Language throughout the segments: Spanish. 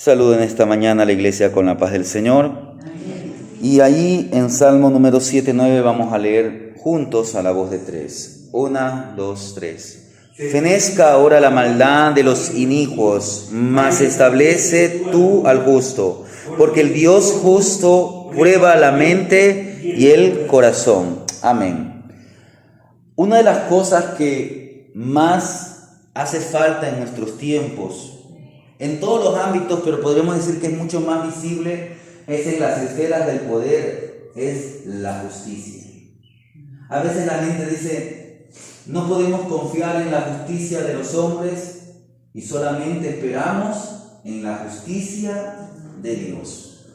Saluden esta mañana a la iglesia con la paz del Señor. Y ahí en Salmo número 7-9 vamos a leer juntos a la voz de 3. 1, 2, 3. Fenezca ahora la maldad de los inicuos, mas establece tú al justo, porque el Dios justo prueba la mente y el corazón. Amén. Una de las cosas que más hace falta en nuestros tiempos, en todos los ámbitos, pero podríamos decir que es mucho más visible, es en las esferas del poder, es la justicia. A veces la gente dice, no podemos confiar en la justicia de los hombres y solamente esperamos en la justicia de Dios.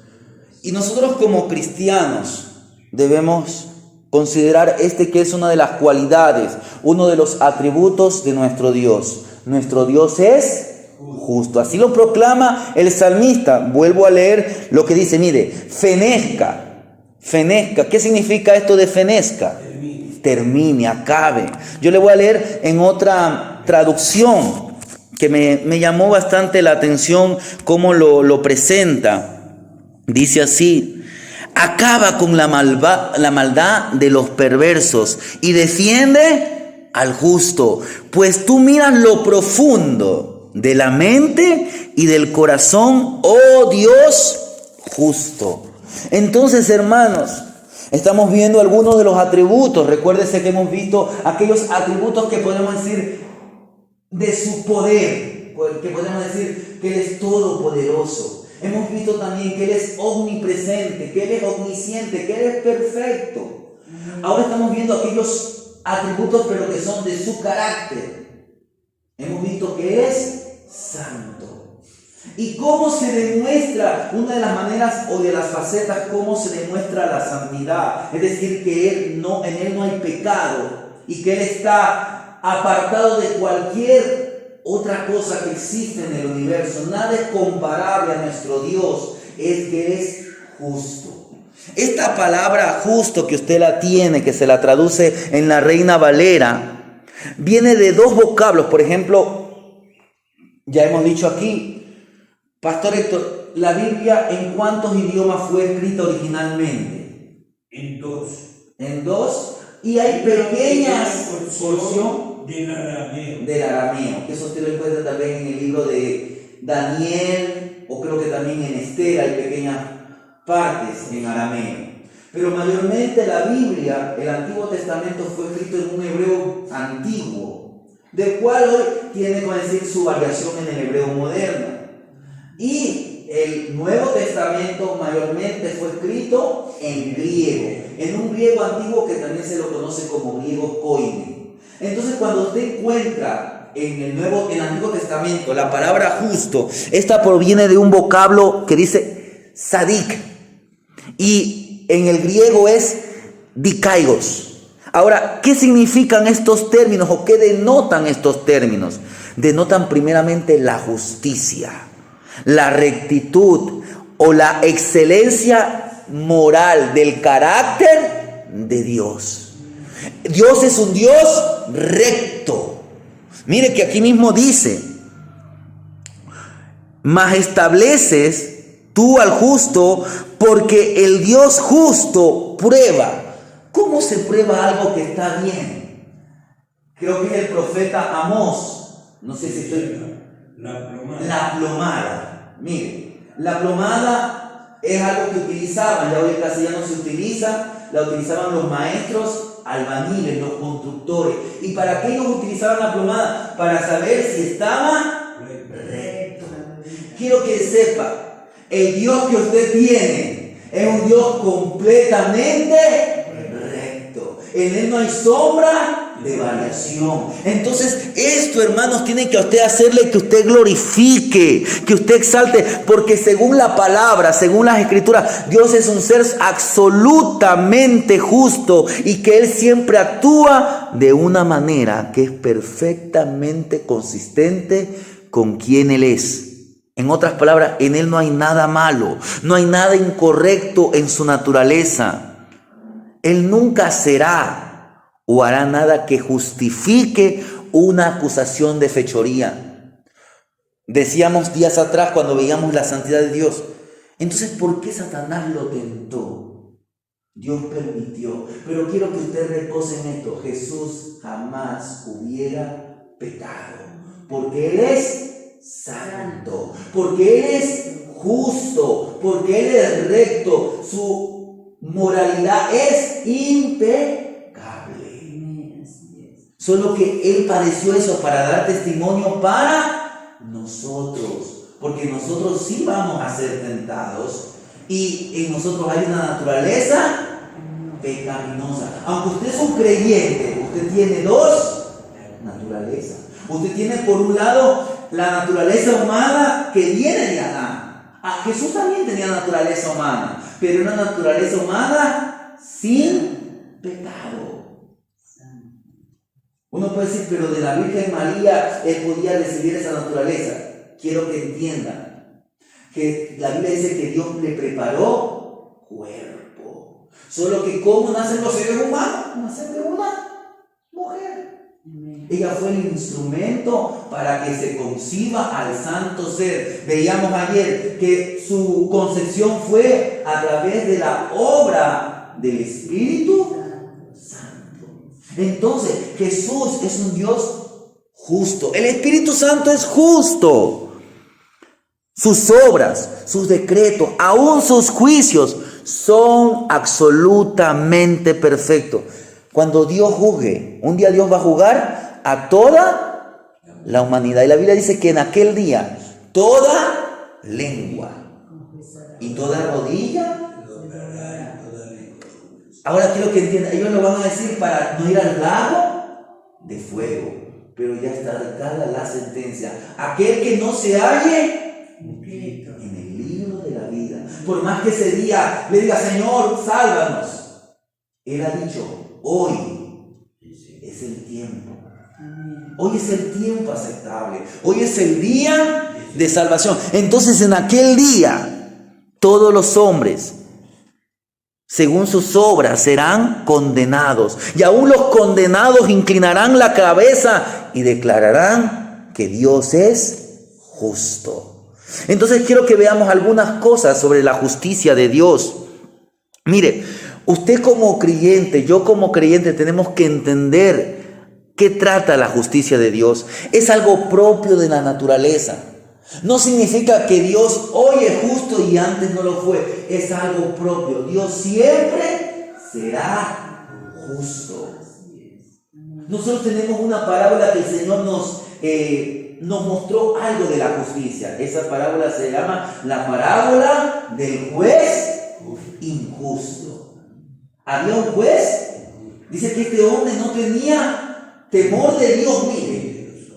Y nosotros como cristianos debemos considerar que es una de las cualidades, uno de los atributos de nuestro Dios. Nuestro Dios es justo. Así lo proclama el salmista. Vuelvo a leer lo que dice, mire, fenezca. ¿Qué significa esto de fenezca? Termine, acabe. Yo le voy a leer en otra traducción que me llamó bastante la atención cómo lo presenta. Dice así: acaba con la maldad de los perversos y defiende al justo, pues tú miras lo profundo de la mente y del corazón, oh Dios justo. Entonces, hermanos, estamos viendo algunos de los atributos. Recuérdese que hemos visto aquellos atributos que podemos decir de su poder, que podemos decir que Él es todopoderoso. Hemos visto también que Él es omnipresente, que Él es omnisciente, que Él es perfecto. Ahora estamos viendo aquellos atributos, pero que son de su carácter. Hemos visto que es santo. ¿Y cómo se demuestra? Una de las maneras o de las facetas, cómo se demuestra la santidad. Es decir, que en Él no hay pecado y que Él está apartado de cualquier otra cosa que existe en el universo. Nada es comparable a nuestro Dios. Es que es justo. Esta palabra justo que usted la tiene, que se la traduce en la Reina Valera, viene de dos vocablos. Por ejemplo, ya hemos dicho aquí, Pastor Héctor, ¿la Biblia en cuántos idiomas fue escrita originalmente? En dos. En dos. Y hay pequeñas porción del arameo. Del arameo. Eso usted lo encuentra también en el libro de Daniel, o creo que también en Esther hay pequeñas partes en arameo. Pero mayormente la Biblia, el Antiguo Testamento, fue escrito en un hebreo antiguo, del cual hoy tiene que decir su variación en el hebreo moderno. Y el Nuevo Testamento mayormente fue escrito en griego, en un griego antiguo que también se lo conoce como griego koine. Entonces, cuando usted encuentra en el Antiguo Testamento la palabra justo, esta proviene de un vocablo que dice sadik, y en el griego es dikaigos. Ahora, ¿qué significan estos términos o qué denotan estos términos? Denotan primeramente la justicia, la rectitud o la excelencia moral del carácter de Dios. Dios es un Dios recto. Mire que aquí mismo dice, mas estableces tú al justo, porque el Dios justo prueba. ¿Cómo se prueba algo que está bien? Creo que es el profeta Amós. No sé si estoy... La plomada. Mire, la plomada es algo que utilizaban, ya hoy en castellano se utiliza, la utilizaban los maestros albañiles, los constructores. ¿Y para qué ellos utilizaban la plomada? Para saber si estaba recto. Quiero que sepa, el Dios que usted tiene es un Dios completamente recto. En Él no hay sombra de variación. Entonces, esto, hermanos, tiene que a usted hacerle que usted glorifique, que usted exalte, porque según la palabra, según las escrituras, Dios es un ser absolutamente justo y que Él siempre actúa de una manera que es perfectamente consistente con quien Él es. En otras palabras, en Él no hay nada malo, no hay nada incorrecto en su naturaleza. Él nunca será o hará nada que justifique una acusación de fechoría. Decíamos días atrás cuando veíamos la santidad de Dios. Entonces, ¿por qué Satanás lo tentó? Dios permitió. Pero quiero que usted repose en esto. Jesús jamás hubiera pecado. Porque Él es santo. Porque Él es justo. Porque Él es recto. Su moralidad es impecable. Solo que Él padeció eso para dar testimonio para nosotros. Porque nosotros sí vamos a ser tentados. Y en nosotros hay una naturaleza pecaminosa. Aunque usted es un creyente, usted tiene dos naturalezas. Usted tiene por un lado la naturaleza humana que viene de Adán. Jesús también tenía naturaleza humana, pero una naturaleza humana sin pecado. Uno puede decir, pero de la Virgen María Él podía recibir esa naturaleza. Quiero que entiendan que la Biblia dice que Dios le preparó cuerpo. Solo que ¿cómo nacen los seres humanos? Nacen de una mujer. Ella fue el instrumento para que se conciba al santo ser. Veíamos ayer que su concepción fue a través de la obra del Espíritu Santo. Entonces, Jesús es un Dios justo. El Espíritu Santo es justo. Sus obras, sus decretos, aún sus juicios son absolutamente perfectos. Cuando Dios juzgue, un día Dios va a juzgar a toda la humanidad. Y la Biblia dice que en aquel día toda lengua y toda rodilla. Ahora quiero que entiendan, ellos lo van a decir para no ir al lago de fuego. Pero ya está dictada la sentencia. Aquel que no se halle en el libro de la vida, por más que ese día le diga, Señor, sálvanos, Él ha dicho, hoy es el tiempo. Hoy es el tiempo aceptable. Hoy es el día de salvación. Entonces en aquel día todos los hombres, según sus obras, serán condenados. Y aún los condenados inclinarán la cabeza y declararán que Dios es justo. Entonces quiero que veamos algunas cosas sobre la justicia de Dios. Mire, usted como creyente, yo como creyente, tenemos que entender qué trata la justicia de Dios. Es algo propio de la naturaleza. No significa que Dios hoy es justo y antes no lo fue. Es algo propio. Dios siempre será justo. Nosotros tenemos una parábola que el Señor nos mostró algo de la justicia. Esa parábola se llama la parábola del juez injusto. Había un juez, dice que este hombre no tenía temor de Dios,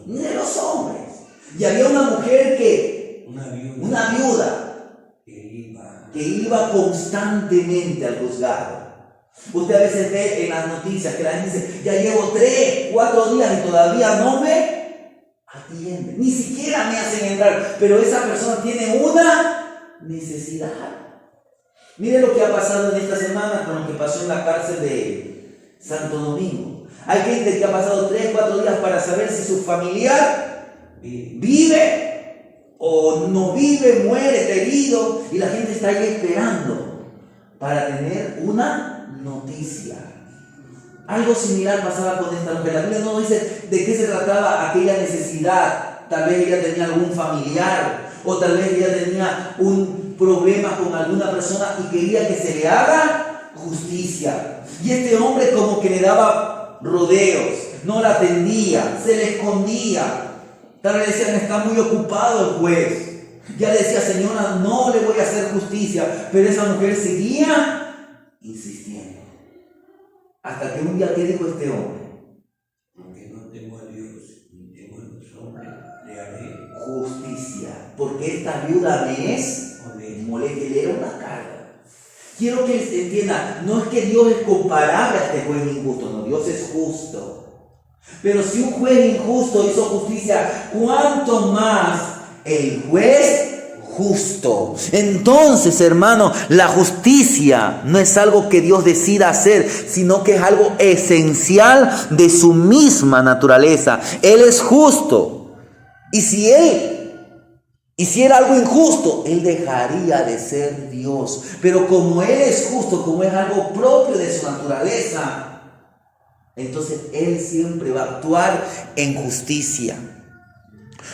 ni de los hombres. Y había una mujer una viuda, que iba constantemente al juzgado. Usted a veces ve en las noticias que la gente dice, ya llevo 3, 4 días y todavía no me atienden, ni siquiera me hacen entrar, pero esa persona tiene una necesidad. Mire lo que ha pasado en esta semana con lo que pasó en la cárcel de Santo Domingo. Hay gente que ha pasado 3, 4 días para saber si su familiar vive o no vive, muere, herido, y la gente está ahí esperando para tener una noticia. Algo similar pasaba con esta mujer. La Biblia no dice de qué se trataba aquella necesidad. Tal vez ella tenía algún familiar, o tal vez ella tenía un problema con alguna persona y quería que se le haga justicia. Y este hombre como que le daba rodeos, no la atendía, se le escondía. Tal vez decían, está muy ocupado el juez. Ya le decía, señora, no le voy a hacer justicia. Pero esa mujer seguía insistiendo. Hasta que un día, ¿qué dijo este hombre? Porque no temo a Dios, ni temo a los hombres, le haré justicia. Porque esta viuda me es molesta, le era una carga. Quiero que se entienda, no es que Dios es comparable a este juez injusto, no, Dios es justo. Pero si un juez injusto hizo justicia, ¿cuánto más el juez justo? Entonces, hermano, la justicia no es algo que Dios decida hacer, sino que es algo esencial de su misma naturaleza. Él es justo. Y si Él hiciera algo injusto, Él dejaría de ser Dios. Pero como Él es justo, como es algo propio de su naturaleza, entonces Él siempre va a actuar en justicia.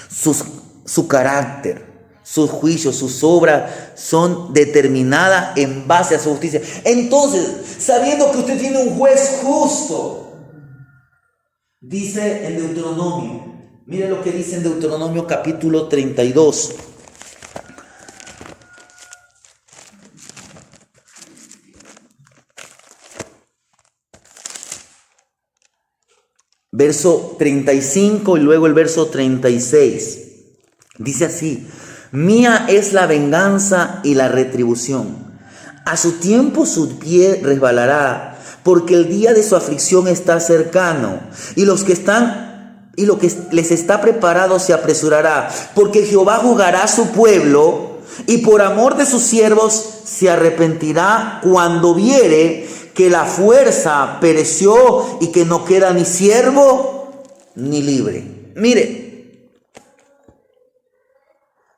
Su carácter, sus juicios, sus obras son determinadas en base a su justicia. Entonces, sabiendo que usted tiene un juez justo, dice en Deuteronomio, mire lo que dice en Deuteronomio capítulo 32. Verso 35 y luego el verso 36. Dice así: mía es la venganza y la retribución. A su tiempo su pie resbalará, porque el día de su aflicción está cercano, y lo que les está preparado se apresurará, porque Jehová juzgará a su pueblo, y por amor de sus siervos se arrepentirá cuando viere que la fuerza pereció y que no queda ni siervo ni libre. Mire,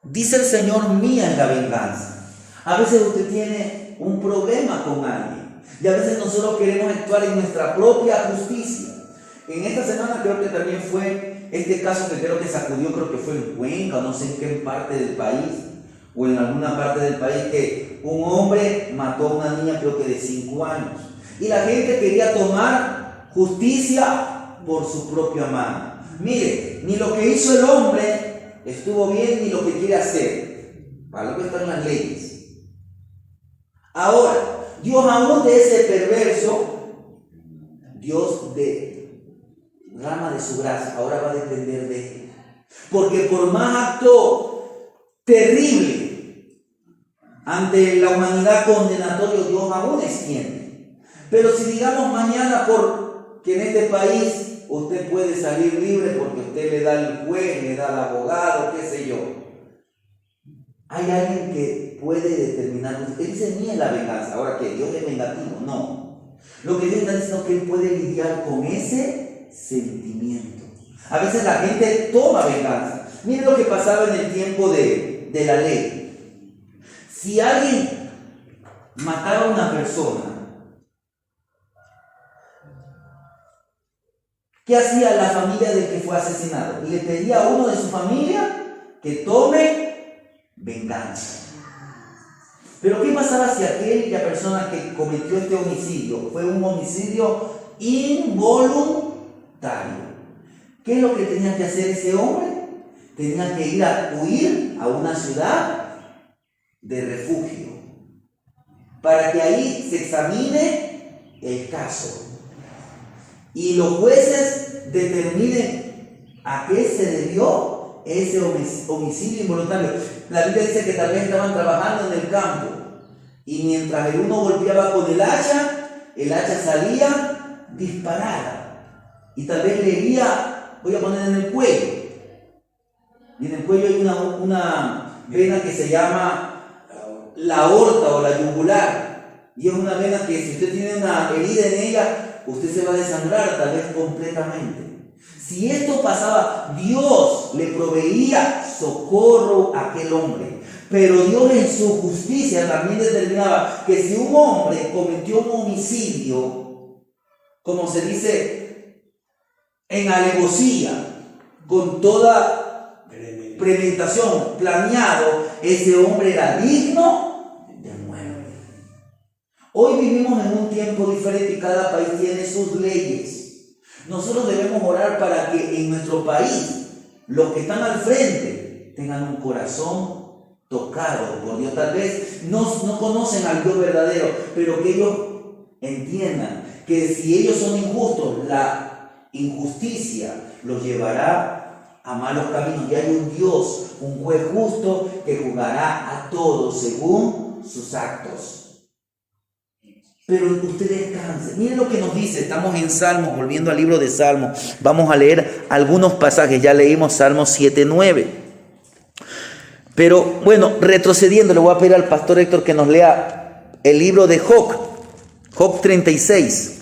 dice el Señor, mía es la venganza. A veces usted tiene un problema con alguien y a veces nosotros queremos actuar en nuestra propia justicia. En esta semana creo que también fue este caso que creo que sacudió, creo que fue en Cuenca, o no sé en qué parte del país, o en alguna parte del país, que un hombre mató a una niña, creo que de 5 años. Y la gente quería tomar justicia por su propia mano. Mire, ni lo que hizo el hombre estuvo bien, ni lo que quiere hacer. Para lo que están las leyes. Ahora, Dios aún de ese perverso, Dios derrama de su gracia. Ahora va a depender de él. Porque por más acto terrible ante la humanidad condenatorio, Dios aún extiende. Pero si digamos mañana porque en este país usted puede salir libre porque usted le da el juez, le da el abogado, qué sé yo. Hay alguien que puede determinar. Él dice, mía es la venganza. Ahora que Dios es vengativo, no. Lo que Dios está diciendo es que Él puede lidiar con ese sentimiento. A veces la gente toma venganza. Miren lo que pasaba en el tiempo de la ley. Si alguien mataba a una persona, ¿qué hacía la familia del que fue asesinado? Le pedía a uno de su familia que tome venganza. Pero ¿qué pasaba si aquella persona que cometió este homicidio fue un homicidio involuntario? ¿Qué es lo que tenía que hacer ese hombre? Tenía que ir a huir a una ciudad de refugio para que ahí se examine el caso y los jueces determinen a qué se debió ese homicidio involuntario. La Biblia dice que tal vez estaban trabajando en el campo y mientras el uno golpeaba con el hacha salía disparada y tal vez le hería, voy a poner en el cuello, y en el cuello hay una vena que se llama la aorta o la yugular, y es una vena que si usted tiene una herida en ella, usted se va a desangrar tal vez completamente. Si esto pasaba, Dios le proveía socorro a aquel hombre. Pero Dios en su justicia también determinaba que si un hombre cometió un homicidio, como se dice en alevosía, con toda premeditación, planeado, ese hombre era digno de muerte. Hoy vivimos en un tiempo diferente y cada país tiene sus leyes. Nosotros debemos orar para que en nuestro país los que están al frente tengan un corazón tocado por Dios. Tal vez no conocen al Dios verdadero, pero que ellos entiendan que si ellos son injustos, la injusticia los llevará a malos caminos. Y hay un Dios, un juez justo que juzgará a todos según sus actos. Pero usted descanse. Miren lo que nos dice. Estamos en Salmos, volviendo al libro de Salmos. Vamos a leer algunos pasajes. Ya leímos Salmos 7:9. Pero bueno, retrocediendo, le voy a pedir al pastor Héctor que nos lea el libro de Job. Job 36.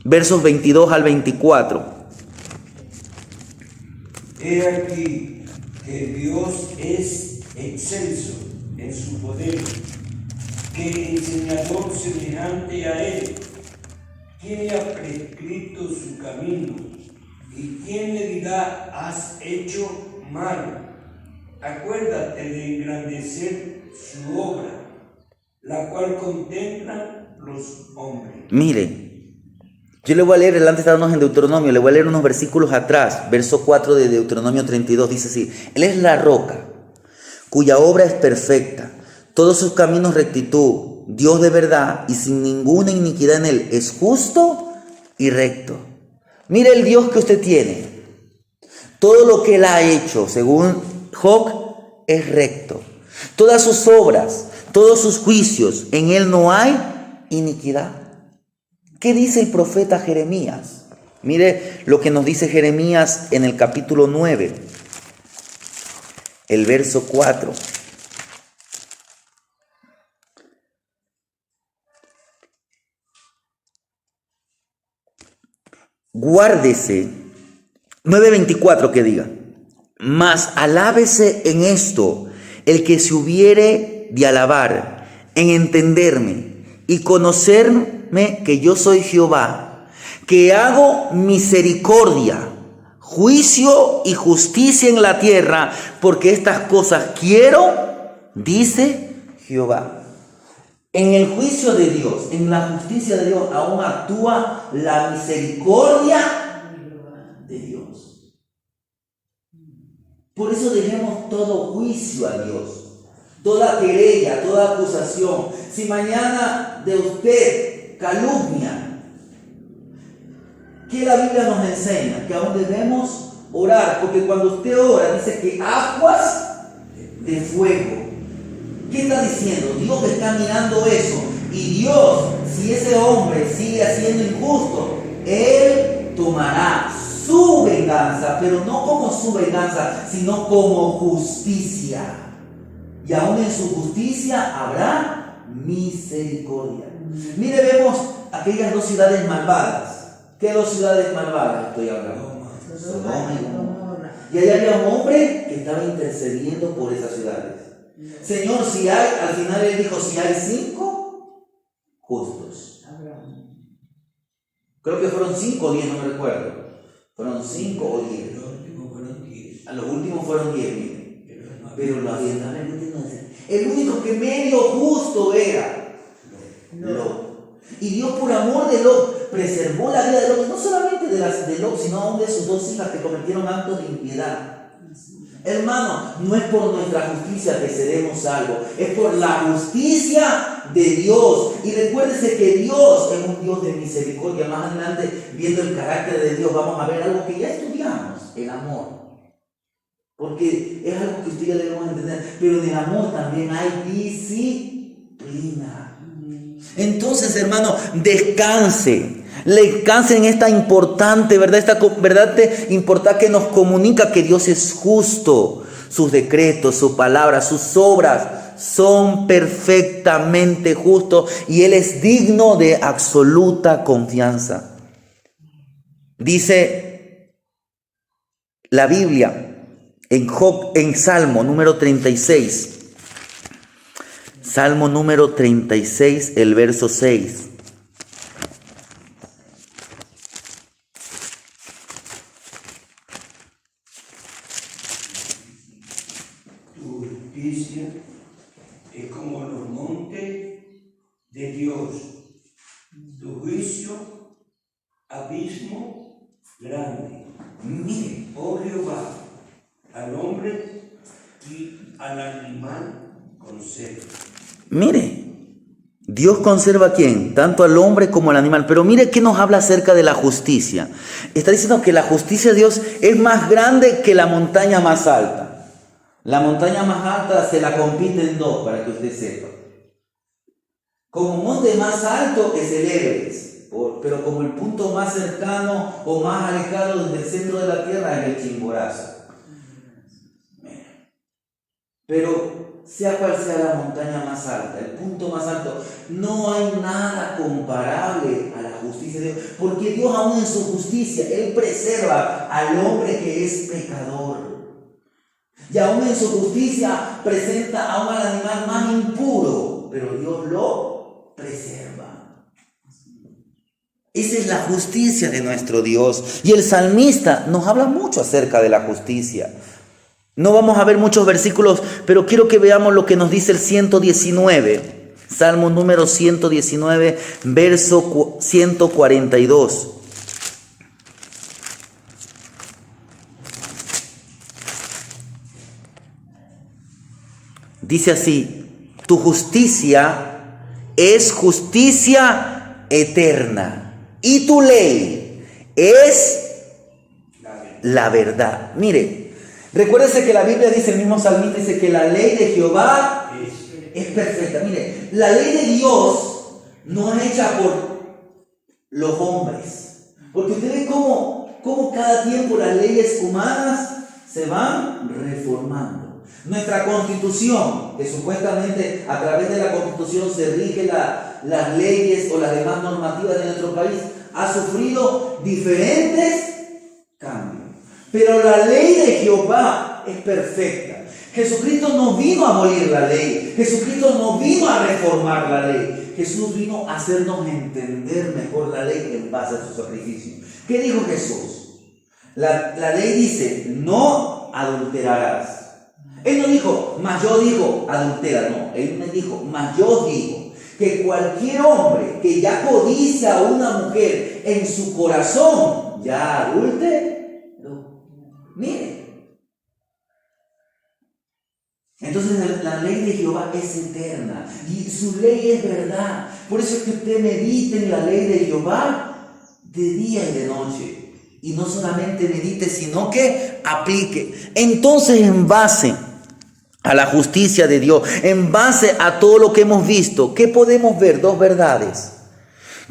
Versos 22 al 24. He aquí, que Dios es excelso en su poder, que enseñador semejante a Él, ¿quién le ha prescrito su camino? ¿Y quién le dirá, has hecho mal? Acuérdate de engrandecer su obra, la cual contemplan los hombres. Mire, yo le voy a leer, antes de estarnos en Deuteronomio, le voy a leer unos versículos atrás. Verso 4 de Deuteronomio 32 dice así: Él es la roca, cuya obra es perfecta, todos sus caminos rectitud, Dios de verdad y sin ninguna iniquidad en Él, es justo y recto. Mire el Dios que usted tiene. Todo lo que Él ha hecho, según Job, es recto. Todas sus obras, todos sus juicios, en Él no hay iniquidad. ¿Qué dice el profeta Jeremías? Mire lo que nos dice Jeremías en el capítulo 9, el verso 4. Guárdese, 9:24 que diga: mas alábese en esto el que se hubiere de alabar, en entenderme y conocerme que yo soy Jehová, que hago misericordia, juicio y justicia en la tierra, porque estas cosas quiero, dice Jehová. En el juicio de Dios, en la justicia de Dios, aún actúa la misericordia de Dios. Por eso dejemos todo juicio a Dios, toda querella, toda acusación. Si mañana de usted calumnia, ¿qué la Biblia nos enseña? Que aún debemos orar, porque cuando usted ora dice que aguas de fuego. ¿Qué está diciendo? Dios está mirando eso. Y Dios, si ese hombre sigue haciendo injusto, Él tomará su venganza, pero no como su venganza, sino como justicia. Y aún en su justicia habrá misericordia. Mire, vemos aquellas dos ciudades malvadas. ¿Qué dos ciudades malvadas estoy hablando? Sodoma y Gomorra. Y ahí había un hombre que estaba intercediendo por esas ciudades. Señor, si hay, al final Él dijo, si hay 5 justos. Creo que fueron 5 o 10, no me recuerdo. Fueron 5 o 10. Los últimos fueron 10. A los últimos fueron 10, mire. Pero lamentablemente no es. El único que medio justo era Lot. Y Dios, por amor de Lot, preservó la vida de Lot, no solamente de Lot, sino aún de sus 2 hijas que cometieron actos de impiedad. Hermano, no es por nuestra justicia que seremos salvos, es por la justicia de Dios. Y recuérdese que Dios es un Dios de misericordia. Más adelante, viendo el carácter de Dios, vamos a ver algo que ya estudiamos, el amor. Porque es algo que usted ya debemos entender. Pero en el amor también hay disciplina. Entonces, hermano, descanse en esta importante verdad, esta verdad importante que nos comunica que Dios es justo. Sus decretos, su palabra, sus obras son perfectamente justos y Él es digno de absoluta confianza. Dice la Biblia en Salmo número 36. Salmo número 36, el verso 6. Tu justicia es como los montes de Dios, tu juicio, abismo grande. Mire, Oh Jehová, al hombre y al animal conserva. mire, Dios conserva a quién, tanto al hombre como al animal. Pero mire que nos habla acerca de la justicia. Está diciendo que la justicia de Dios es más grande que la montaña más alta. La montaña más alta se la compite en 2, para que usted sepa. Como monte más alto es el Everest, pero como el punto más cercano o más alejado desde el centro de la tierra es el Chimborazo. Pero sea cual sea la montaña más alta, el punto más alto, no hay nada comparable a la justicia de Dios, porque Dios aún en su justicia, Él preserva al hombre que es pecador. Y aún en su justicia presenta aún al animal más impuro, pero Dios lo preserva. Esa es la justicia de nuestro Dios. Y el salmista nos habla mucho acerca de la justicia. No vamos a ver muchos versículos, pero quiero que veamos lo que nos dice el 119. Salmo número 119, verso 142. Dice así: tu justicia es justicia eterna y tu ley es la verdad. Mire, recuérdese que la Biblia dice, el mismo salmista dice que la ley de Jehová es perfecta. Mire, la ley de Dios no es hecha por los hombres. Porque usted ve cómo cada tiempo las leyes humanas se van reformando. Nuestra Constitución, que supuestamente a través de la Constitución se rigen las leyes o las demás normativas de nuestro país, ha sufrido diferentes cambios. Pero la ley de Jehová es perfecta. Jesucristo no vino a abolir la ley. Jesucristo no vino a reformar la ley. Jesús vino a hacernos entender mejor la ley en base a su sacrificio. ¿Qué dijo Jesús? La ley dice, no adulterarás. Él no dijo, mas yo digo, adultera, no. Él me dijo, mas yo digo, que cualquier hombre que ya codicia a una mujer en su corazón, ya adulteró. Mire. Entonces la ley de Jehová es eterna y su ley es verdad. Por eso es que usted medite en la ley de Jehová de día y de noche. Y no solamente medite, sino que aplique. Entonces, en base a la justicia de Dios, en base a todo lo que hemos visto, ¿qué podemos ver? Dos verdades.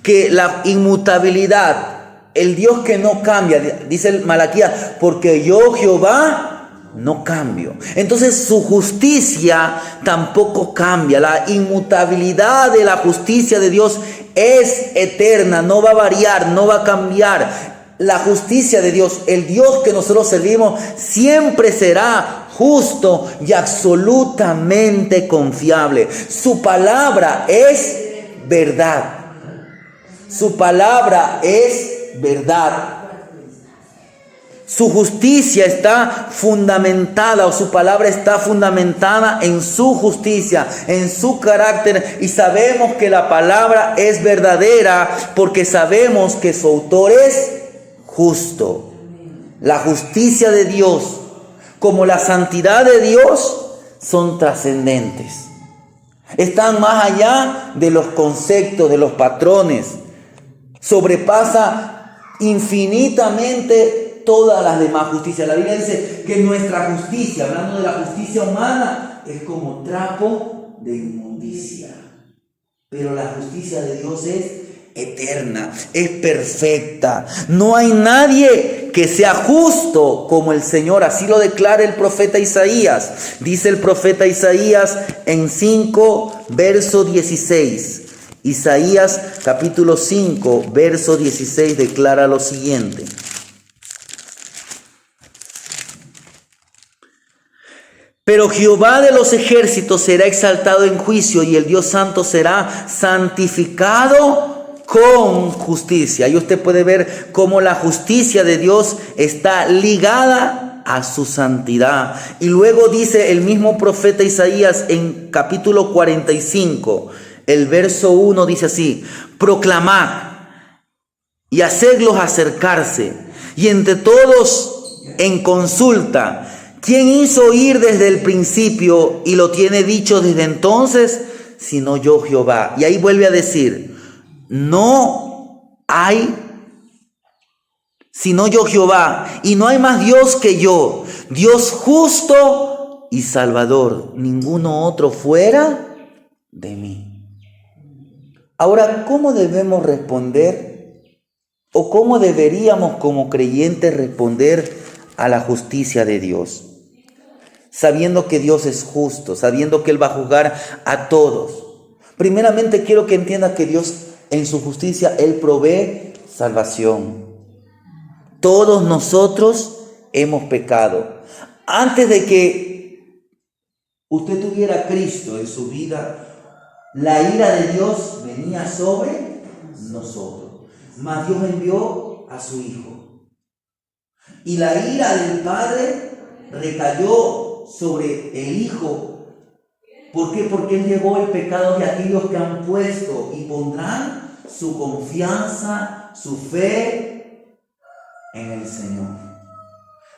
Que la inmutabilidad, el Dios que no cambia, dice el Malaquías, porque yo Jehová no cambio. Entonces su justicia tampoco cambia. La inmutabilidad de la justicia de Dios es eterna, no va a variar, no va a cambiar. La justicia de Dios, el Dios que nosotros servimos, siempre será justo y absolutamente confiable. Su palabra es verdad. Su palabra es verdad. Su justicia está fundamentada, o su palabra está fundamentada en su justicia, en su carácter, y sabemos que la palabra es verdadera porque sabemos que su autor es justo. La justicia de Dios como la santidad de Dios son trascendentes. Están más allá de los conceptos, de los patrones. Sobrepasa infinitamente todas las demás justicias. La Biblia dice que nuestra justicia, hablando de la justicia humana, es como trapo de inmundicia. Pero la justicia de Dios es eterna, es perfecta. No hay nadie que sea justo como el Señor. Así lo declara el profeta Isaías. Dice el profeta Isaías en 5, verso 16. Isaías capítulo 5, verso 16 declara lo siguiente. Pero Jehová de los ejércitos será exaltado en juicio y el Dios santo será santificado con justicia. Y usted puede ver cómo la justicia de Dios está ligada a su santidad. Y luego dice el mismo profeta Isaías en capítulo 45, el verso 1 dice así: proclamad y hacedlos acercarse, y entre todos en consulta. ¿Quién hizo oír desde el principio y lo tiene dicho desde entonces? Sino yo, Jehová. Y ahí vuelve a decir: no hay sino yo, Jehová, y no hay más Dios que yo, Dios justo y salvador, ninguno otro fuera de mí. Ahora, ¿cómo debemos responder o cómo deberíamos como creyentes responder a la justicia de Dios? Sabiendo que Dios es justo, sabiendo que Él va a juzgar a todos. Primeramente quiero que entienda que Dios en su justicia, Él provee salvación. Todos nosotros hemos pecado. Antes de que usted tuviera a Cristo en su vida, la ira de Dios venía sobre nosotros. Mas Dios envió a su Hijo. Y la ira del Padre recayó sobre el Hijo. ¿Por qué? Porque Él llevó el pecado de aquellos que han puesto y pondrán su confianza, su fe en el Señor.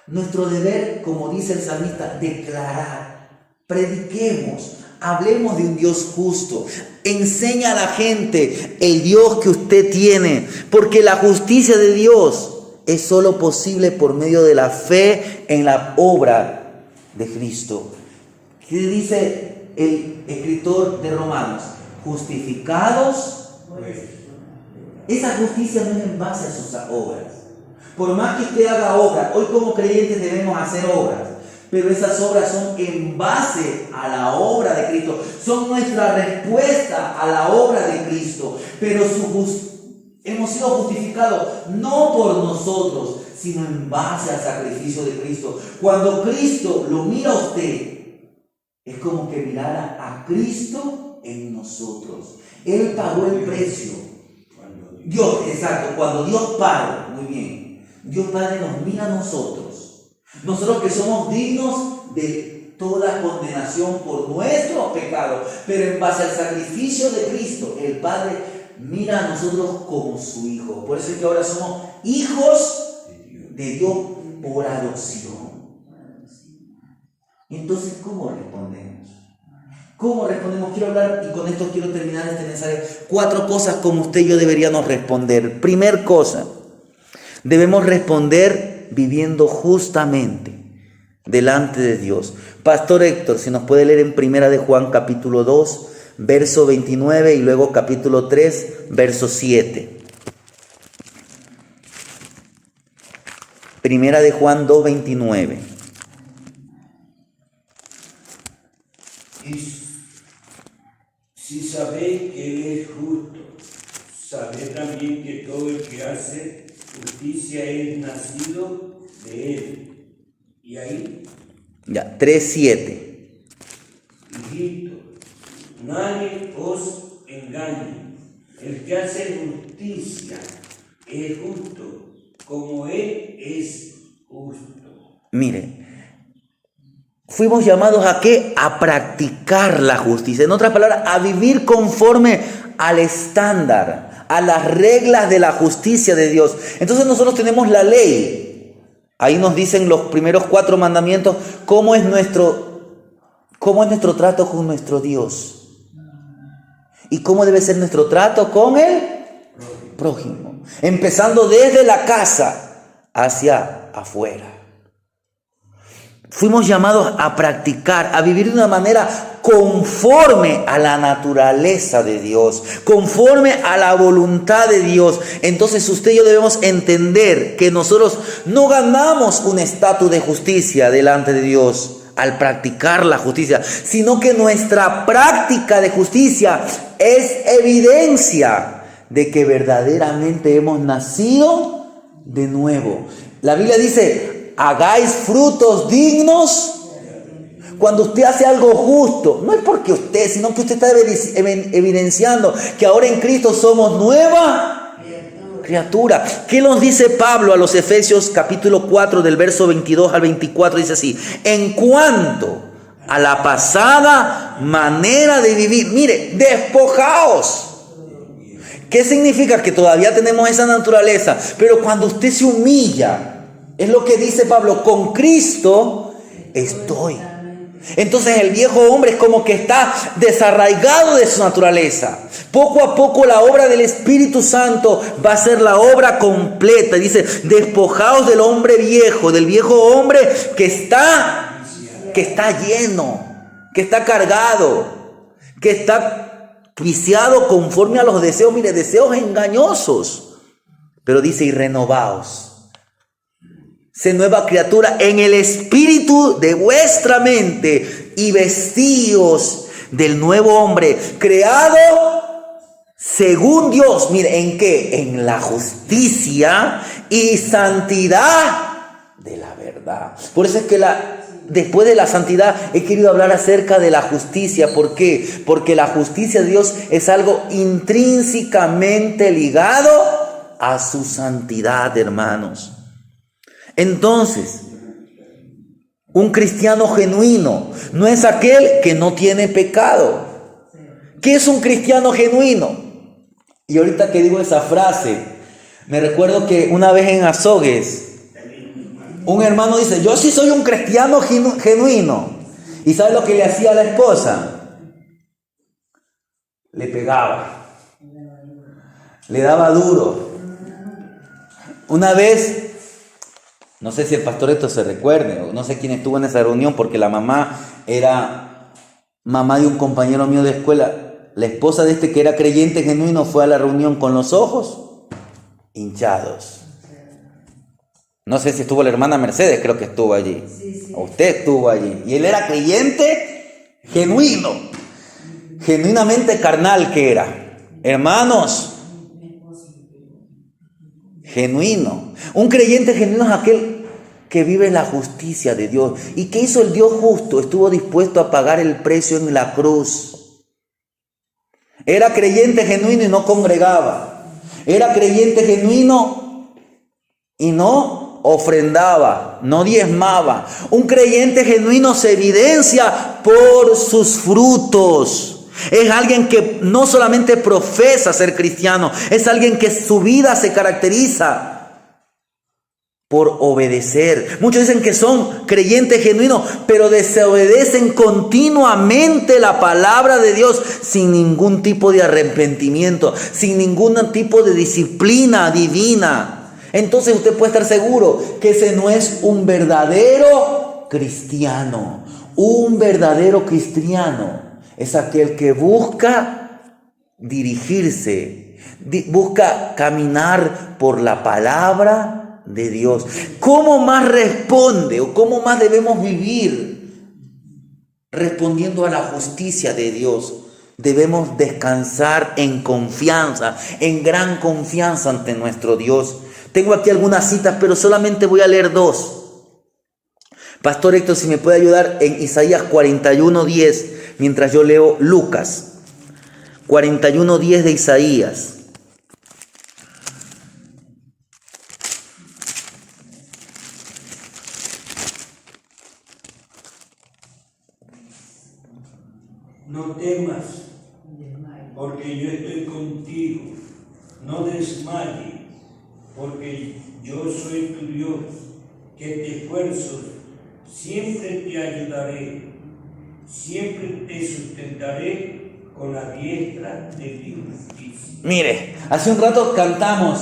Nuestro deber, como dice el salmista, declarar, prediquemos, hablemos de un Dios justo. Enseña a la gente el Dios que usted tiene, porque la justicia de Dios es solo posible por medio de la fe en la obra de Cristo. ¿Qué dice el escritor de Romanos? Justificados. Esa justicia no es en base a sus obras. Por más que usted haga obras, hoy como creyentes debemos hacer obras, pero esas obras son en base a la obra de Cristo, son nuestra respuesta a la obra de Cristo, pero hemos sido justificados no por nosotros, sino en base al sacrificio de Cristo. Cuando Cristo lo mira a usted, es como que mirara a Cristo en nosotros. Él pagó el precio. Dios, exacto, cuando Dios paga, muy bien, Dios Padre nos mira a nosotros. Nosotros que somos dignos de toda condenación por nuestros pecados, pero en base al sacrificio de Cristo, el Padre mira a nosotros como su Hijo. Por eso es que ahora somos hijos de Dios por adopción. Entonces, ¿cómo respondemos? ¿Cómo respondemos? Quiero hablar, y con esto quiero terminar este mensaje, 4 cosas como usted y yo deberíamos responder. Primer cosa, debemos responder viviendo justamente delante de Dios. Pastor Héctor, si nos puede leer en Primera de Juan capítulo 2, verso 29 y luego capítulo 3, verso 7. Primera de Juan 2, 29. Si sabéis que Él es justo, sabed también que todo el que hace justicia es nacido de Él. Y ahí, ya, 3:7. Hijito, nadie os engañe. El que hace justicia es justo, como Él es justo. Mire, fuimos llamados ¿a qué? A practicar la justicia. En otras palabras, a vivir conforme al estándar, a las reglas de la justicia de Dios. Entonces nosotros tenemos la ley. Ahí nos dicen los primeros 4 mandamientos, cómo es nuestro trato con nuestro Dios. Y cómo debe ser nuestro trato con el prójimo. Empezando desde la casa hacia afuera. Fuimos llamados a practicar, a vivir de una manera conforme a la naturaleza de Dios, conforme a la voluntad de Dios. Entonces usted y yo debemos entender que nosotros no ganamos un estatus de justicia delante de Dios al practicar la justicia, sino que nuestra práctica de justicia es evidencia de que verdaderamente hemos nacido de nuevo. La Biblia dice: hagáis frutos dignos. Cuando usted hace algo justo, no es porque usted, sino que usted está evidenciando que ahora en Cristo somos nueva criatura. ¿Qué nos dice Pablo a los Efesios capítulo 4 del verso 22 al 24? Dice así: en cuanto a la pasada manera de vivir, mire, despojaos. ¿Qué significa? Que todavía tenemos esa naturaleza, pero cuando usted se humilla, es lo que dice Pablo, con Cristo estoy. Entonces el viejo hombre es como que está desarraigado de su naturaleza. Poco a poco la obra del Espíritu Santo va a ser la obra completa. Dice: despojaos del hombre viejo, del viejo hombre que está lleno, que está cargado, que está viciado conforme a los deseos, mire, deseos engañosos. Pero dice: y renovaos. Sé nueva criatura en el espíritu de vuestra mente y vestíos del nuevo hombre, creado según Dios. Mire, ¿en qué? En la justicia y santidad de la verdad. Por eso es que después de la santidad, he querido hablar acerca de la justicia. ¿Por qué? Porque la justicia de Dios es algo intrínsecamente ligado a su santidad, hermanos. Entonces, un cristiano genuino no es aquel que no tiene pecado. ¿Qué es un cristiano genuino? Y ahorita que digo esa frase, me recuerdo que una vez en Azogues, un hermano dice, yo sí soy un cristiano genuino. ¿Y sabe lo que le hacía a la esposa? Le pegaba. Le daba duro. Una vez, no sé si el pastor esto se recuerde, o no sé quién estuvo en esa reunión, porque la mamá era mamá de un compañero mío de escuela. La esposa de este que era creyente genuino fue a la reunión con los ojos hinchados. No sé si estuvo la hermana Mercedes, creo que estuvo allí. Sí. O usted estuvo allí. Y él era creyente genuino. Genuinamente carnal que era. Hermanos, genuino. Un creyente genuino es aquel que vive la justicia de Dios. ¿Y qué hizo el Dios justo? Estuvo dispuesto a pagar el precio en la cruz. Era creyente genuino y no congregaba. Era creyente genuino y no ofrendaba, no diezmaba. Un creyente genuino se evidencia por sus frutos. Es alguien que no solamente profesa ser cristiano, es alguien que su vida se caracteriza por obedecer. Muchos dicen que son creyentes genuinos, pero desobedecen continuamente la palabra de Dios sin ningún tipo de arrepentimiento, sin ningún tipo de disciplina divina. Entonces usted puede estar seguro que ese no es un verdadero cristiano. Un verdadero cristiano es aquel que busca dirigirse, busca caminar por la palabra de Dios. ¿Cómo más responde o cómo más debemos vivir? Respondiendo a la justicia de Dios. Debemos descansar en confianza, en gran confianza ante nuestro Dios. Tengo aquí algunas citas, pero solamente voy a leer dos. Pastor Héctor, si me puede ayudar en Isaías 41:10, mientras yo leo Lucas 41:10 de Isaías. No temas, porque yo estoy contigo. No desmayes, porque yo soy tu Dios, que te esfuerzo. Siempre te ayudaré, siempre te sustentaré con la diestra de mi justicia. Mire, hace un rato cantamos,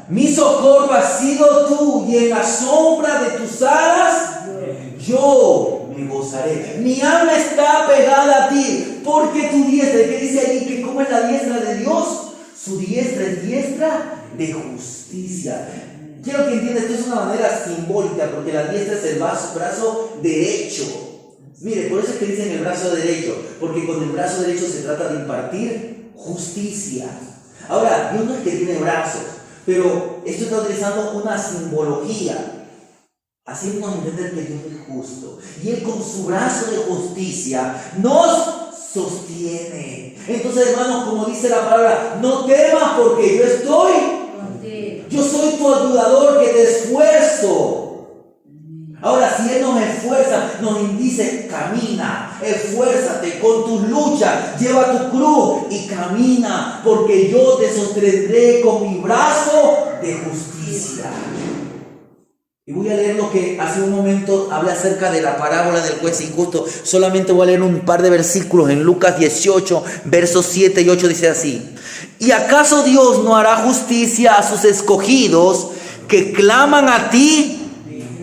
mi socorro ha sido tú, y en la sombra de tus alas yo me gozaré. Mi alma está pegada a ti, porque tu diestra, ¿qué dice ahí? ¿Que cómo es la diestra de Dios? Su diestra es diestra de justicia. Quiero que entiendan, esto es una manera simbólica, porque la diestra es el brazo derecho. Mire, por eso es que dicen el brazo derecho, porque con el brazo derecho se trata de impartir justicia. Ahora, Dios no es que tiene brazos, pero esto está utilizando una simbología. Así nos entender que Dios es justo. Y Él con su brazo de justicia nos sostiene. Entonces, hermanos, como dice la palabra, no temas porque yo estoy. Yo soy tu ayudador que te esfuerzo. Ahora, si Él nos esfuerza, nos dice, camina, esfuérzate con tus luchas, lleva tu cruz y camina, porque yo te sostendré con mi brazo de justicia. Y voy a leer lo que hace un momento hablé acerca de la parábola del juez injusto. Solamente voy a leer un par de versículos. En Lucas 18, versos 7 y 8 dice así: ¿Y acaso Dios no hará justicia a sus escogidos que claman a ti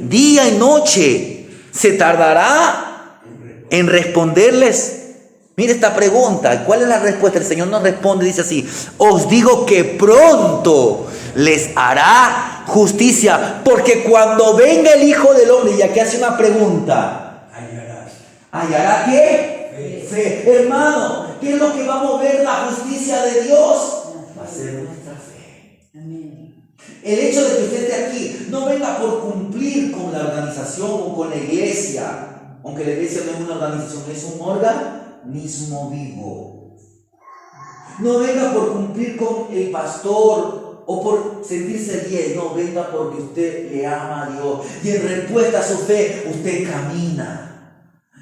día y noche? ¿Se tardará en responderles? Mire esta pregunta. ¿Cuál es la respuesta? El Señor nos responde, dice así: os digo que pronto les hará justicia, porque cuando venga el Hijo del Hombre, y aquí hace una pregunta, ¿hallará qué? Fe. Hermano, ¿qué es lo que va a mover la justicia de Dios? Va a ser nuestra fe. Amén. El hecho de que usted esté aquí no venga por cumplir con la organización o con la iglesia. aunque la iglesia no es una organización, es un organismo vivo. No venga por cumplir con el pastor o por sentirse bien, no, venga porque usted le ama a Dios y en respuesta a su fe usted camina.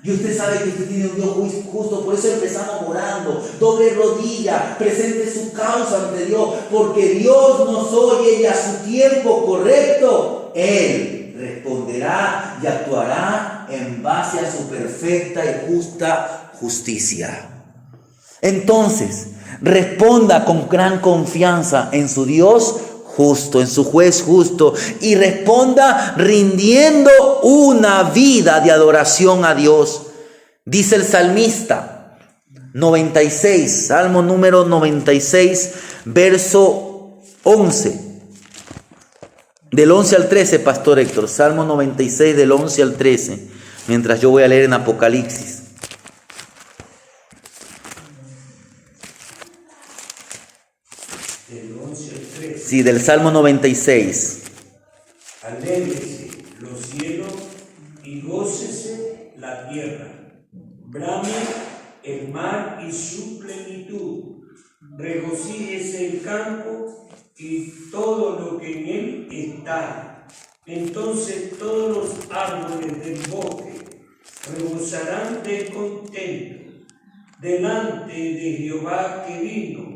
Y usted sabe que usted tiene un Dios justo, por eso empezamos orando, doble rodilla, presente su causa ante Dios, porque Dios nos oye y a su tiempo correcto, Él responderá y actuará en base a su perfecta y justa justicia. Entonces, responda con gran confianza en su Dios justo, en su juez justo, y responda rindiendo una vida de adoración a Dios. Dice el salmista 96, Salmo número 96, verso 11. Del 11 al 13, Pastor Héctor, Salmo 96 del 11 al 13, mientras yo voy a leer en Apocalipsis. Sí, del Salmo 96. Alégrese los cielos y gócese la tierra. Brame el mar y su plenitud. Regocíjese el campo y todo lo que en él está. Entonces todos los árboles del bosque rebosarán de contento delante de Jehová que vino.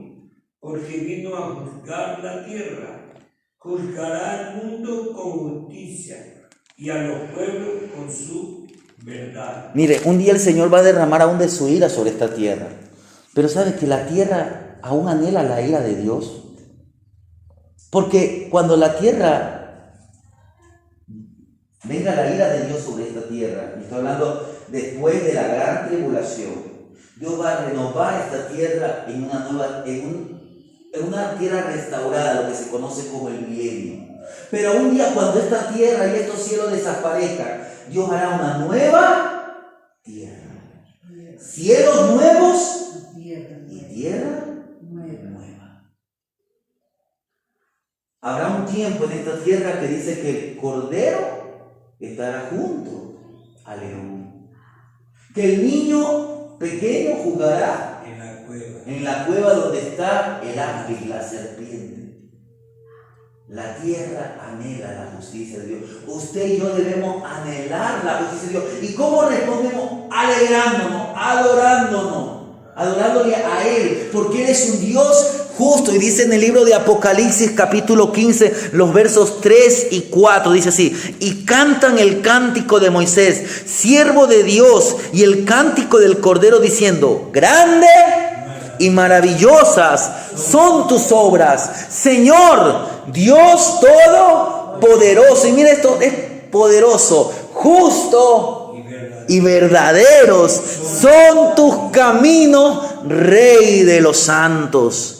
Porque vino a juzgar la tierra, juzgará al mundo con justicia y a los pueblos con su verdad. Mire, un día el Señor va a derramar aún de su ira sobre esta tierra. Pero ¿sabe que la tierra aún anhela la ira de Dios? Porque cuando la tierra venga la ira de Dios sobre esta tierra, y estoy hablando después de la gran tribulación, Dios va a renovar esta tierra en una nueva, en una tierra restaurada, lo que se conoce como el milenio. Pero un día cuando esta tierra y estos cielos desaparezcan, Dios hará una nueva tierra. Cielos nuevos y tierra nueva. Habrá un tiempo en esta tierra que dice que el cordero estará junto al león. Que el niño pequeño jugará en la cueva donde está el ángel, la serpiente. La tierra anhela la justicia de Dios. Usted y yo debemos anhelar la justicia de Dios. ¿Y cómo respondemos? Alegrándonos, adorándole a Él, porque Él es un Dios justo. Y dice en el libro de Apocalipsis capítulo 15, los versos 3 y 4, dice así: y cantan el cántico de Moisés, siervo de Dios, y el cántico del Cordero, diciendo: grande y maravillosas son tus obras, Señor Dios Todopoderoso. Y mira esto, es poderoso, justo y verdaderos son tus caminos, Rey de los santos.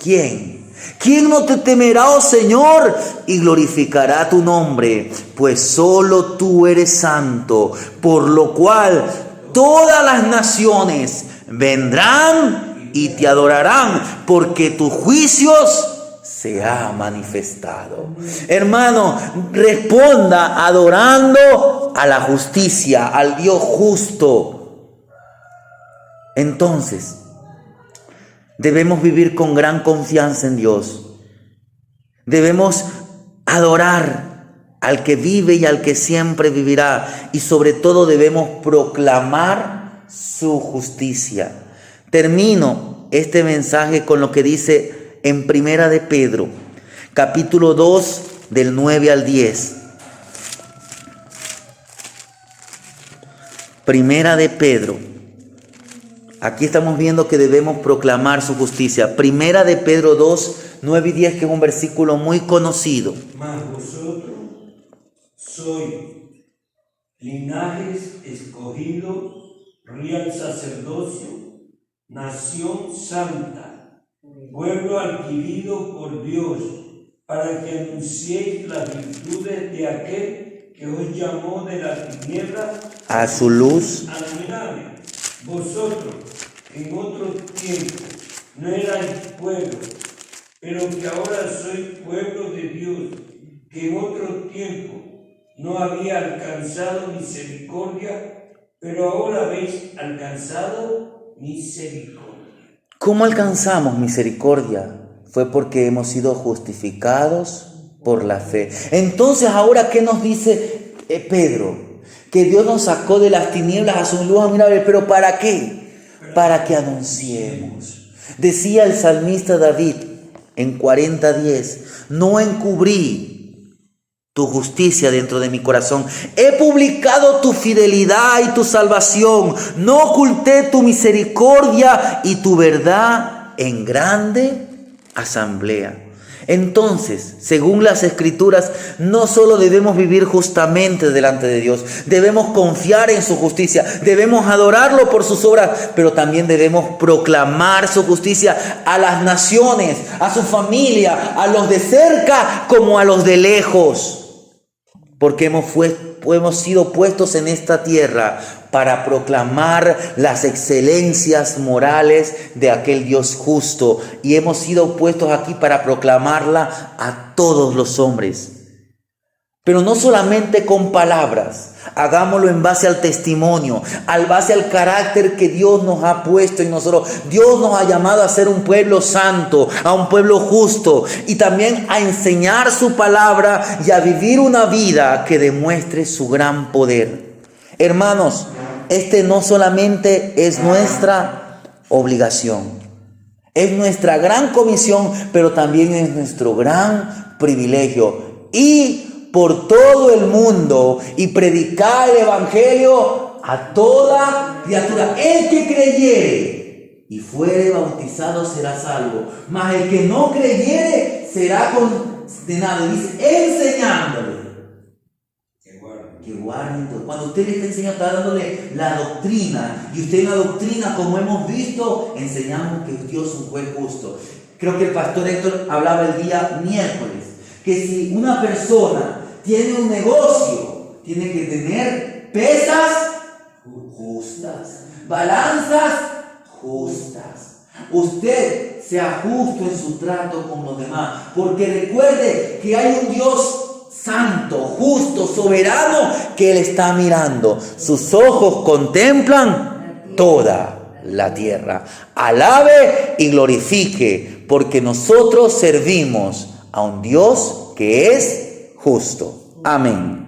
¿Quién no te temerá, oh Señor, y glorificará tu nombre? Pues solo tú eres santo, por lo cual todas las naciones vendrán y te adorarán, porque tus juicios se ha manifestado. Hermano, responda adorando a la justicia, al Dios justo. Entonces, debemos vivir con gran confianza en Dios. Debemos adorar al que vive y al que siempre vivirá. Y sobre todo debemos proclamar su justicia. Termino este mensaje con lo que dice en Primera de Pedro, capítulo 2, del 9 al 10. Primera de Pedro. Aquí estamos viendo que debemos proclamar su justicia. Primera de Pedro 2, 9 y 10, que es un versículo muy conocido. Mas vosotros sois linajes escogido, real sacerdocio, nación santa, pueblo adquirido por Dios, para que anunciéis las virtudes de aquel que os llamó de la tiniebla a su luz admirable. Vosotros, en otro tiempo, no erais pueblo, pero que ahora sois pueblo de Dios, que en otro tiempo no había alcanzado misericordia, pero ahora habéis alcanzado misericordia. ¿Cómo alcanzamos misericordia? Fue porque hemos sido justificados por la fe. Entonces, ahora, ¿qué nos dice Pedro? Que Dios nos sacó de las tinieblas a su luz admirable. ¿Pero para qué? Para que anunciemos. Decía el salmista David en 40:10, no encubrí tu justicia dentro de mi corazón. He publicado tu fidelidad y tu salvación. No oculté tu misericordia y tu verdad en grande asamblea. Entonces, según las Escrituras, no solo debemos vivir justamente delante de Dios, debemos confiar en su justicia, debemos adorarlo por sus obras, pero también debemos proclamar su justicia a las naciones, a su familia, a los de cerca como a los de lejos. Porque hemos sido puestos en esta tierra para proclamar las excelencias morales de aquel Dios justo. Y hemos sido puestos aquí para proclamarla a todos los hombres. Pero no solamente con palabras, hagámoslo en base al testimonio, al base al carácter que Dios nos ha puesto en nosotros. Dios nos ha llamado a ser un pueblo santo, a un pueblo justo y también a enseñar su palabra y a vivir una vida que demuestre su gran poder. Hermanos, este no solamente es nuestra obligación, es nuestra gran comisión, pero también es nuestro gran privilegio. Y por todo el mundo y predicar el evangelio a toda criatura. El que creyere y fuere bautizado será salvo, mas el que no creyere será condenado. Dice, enseñándole que guarden todo. Cuando usted le está enseñando, está dándole la doctrina, y usted en la doctrina, como hemos visto, enseñamos que Dios es un juez justo. Creo que el pastor Héctor hablaba el día miércoles que si una persona tiene un negocio, tiene que tener pesas justas, balanzas justas. Usted sea justo en su trato con los demás, porque recuerde que hay un Dios santo, justo, soberano, que Él está mirando. Sus ojos contemplan toda la tierra. Alabe y glorifique, porque nosotros servimos a un Dios que es justo. Amén.